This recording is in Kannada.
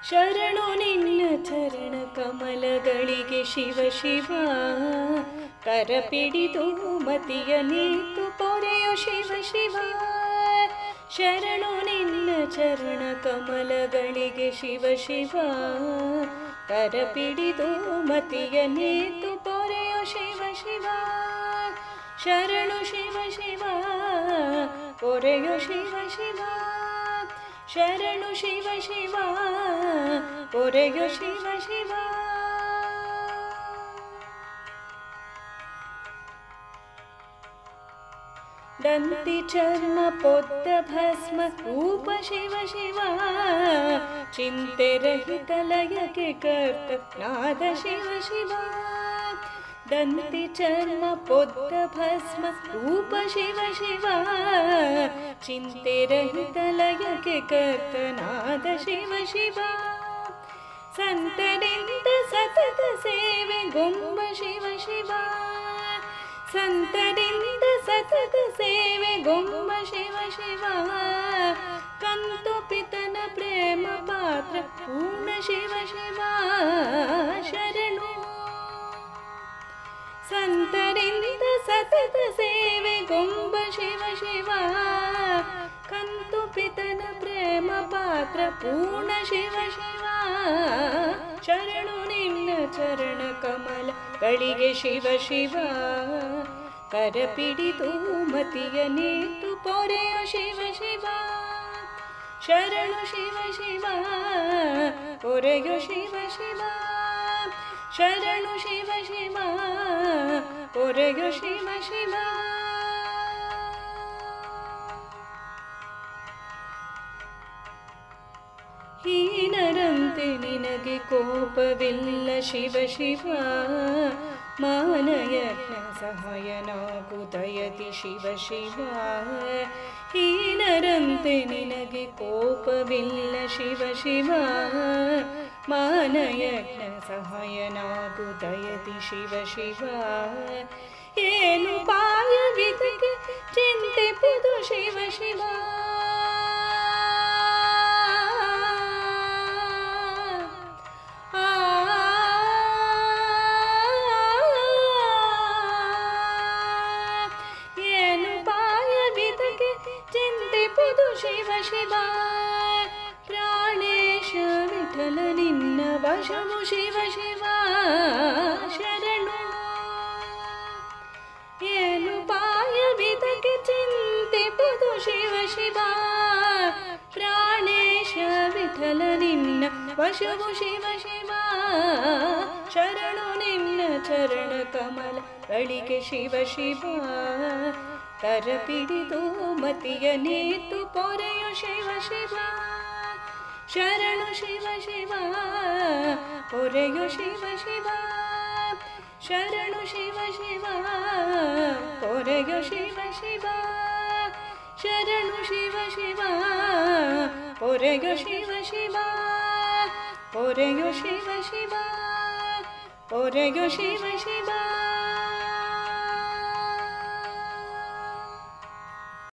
ಶರಣು ನಿನ್ನ ಚರಣ ಕಮಲಗಳಿಗೆ ಶಿವ ಶಿವ ಕರಪಿಡಿದು ಮತಿಯ ನೀತು ಪೊರೆಯೋ ಶಿವ ಶಿವ ಶರಣು ನಿನ್ನ ಚರಣ ಕಮಲಗಳಿಗೆ ಶಿವ ಶಿವ ಕರಪಿಡಿದು ಮತಿಯ ನೀತು ಪೊರೆಯೋ ಶಿವ ಶಿವ ಶರಣು ಶಿವ ಶಿವ ಪೊರೆಯೋ ಶಿವ ಶಿವ ಶರಣು ಶಿವ ಶಿವ ಪೊರೆಯೋ ಶಿವ ಶಿವ ದಂತಿ ಚರ್ಮ ಪೊದ್ದ ಭಸ್ಮ ರೂಪ ಶಿವ ಶಿವ ಚಿಂತೆ ರಹಿತ ಲಯಕ್ಕೆ ಕರ್ತ ನಾದ ಶಿವ ಶಿವ ದಂತಿ ಚರ್ಮ ಪೊದ್ದ ಭಸ್ಮ ರೂಪ ಶಿವ ಶಿವ ಚಿಂತೆ ರಹಿತ ಲಯಕ್ಕೆ ಕರ್ತನಾದ ಶಿವ ಶಿವ ಸಂತರಿಂದ ಸತತ ಸೇವೆ ಗೊಂಬ ಶಿವ ಶಿವ ಸಂತರಿಂದ ಸತತ ಸೇವೆ ಗೊಂಬ ಶಿವ ಶಿವ ಕಂತು ಪಿತನ ಪ್ರೇಮ ಪಾತ್ರ ಪೂರ್ಣ ಶಿವ ಶಿವ ಶರಣು ಸಂತರಿಂದ ಸತತ ಸೇವೆ ಗೊಂಬ ಶಿವ ಶಿವ ಕಂತು ಪಿತನ ಪ್ರೇಮ ಪಾತ್ರ ಪೂರ್ಣ ಶಿವ ಶಿವ ಶರಣು ನಿನ್ನ ಚರಣ ಕಮಲ ಗಳಿಗೆ ಶಿವ ಶಿವ ಕರಪಿಡಿದು ಮತಿಯ ನೀತು ಪೊರೆಯೋ ಶಿವ ಶಿವ ಶರಣು ಶಿವ ಶಿವ ಪೊರೆಯೋ ಶಿವ ಶಿವ ಶರಣು ಶಿವ ಶಿವ ಪೊರೆಯೋ ಶಿವ ಶಿವ ಹೀನರಂತೆ ನಿನಗೆ ಕೋಪವಿಲ್ಲ ಶಿವ ಶಿವ ಮಾನಯಜ್ಞ ಸಹಾಯನಾಗು ದಯತಿ ಶಿವ ಶಿವ ಹೀನರಂತೆ ನಿನಗೆ ಕೋಪವಿಲ್ಲ ಶಿವ ಶಿವ ಮಾನಯಜ್ಞ ಸಹಾಯನಾಗು ದಯತಿ ಶಿವ ಶಿವ ಏನು ಪಾಯವಿದಕ್ಕೆ ಚಿಂತೆ ಪುದು ಶಿವ ಶಿವ ಶಿವ ಶಿವ ಪ್ರಾಣೇಶ ವಿಠಲ ನಿನ್ನ ವಶವು ಶಿವ ಶಿವ ಶರಣು ಏನು ಪಾಯವಿದಕ್ಕೆ ಚಿಂತೆ ಪುದು ಶಿವ ಶಿವ ಪ್ರಾಣೇಶ ವಿಠಲ ನಿನ್ನ ವಶವು ಶಿವ ಶಿವ ಶರಣು ನಿನ್ನ ಚರಣ ಕಮಲ ಗಳಿಗೆ ಶಿವ ಶಿವ ಕರಪಿಡಿದು ಮತಿಯ ನೀತು ಪೊರೆಯೋ ಶಿವ ಶಿವ ಶರಣು ಶಿವ ಶಿವ ಪೊರೆಯೋ ಶಿವ ಶಿವ ಶರಣು ಶಿವ ಶಿವ ಪೊರೆಯೋ ಶಿವ ಶಿವ ಶರಣು ಶಿವ ಶಿವ ಪೊರೆಯೋ ಶಿವ ಶಿವ ಪೊರೆಯೋ ಶಿವ ಶಿವ ಪೊರೆಯೋ ಶಿವ ಶಿವ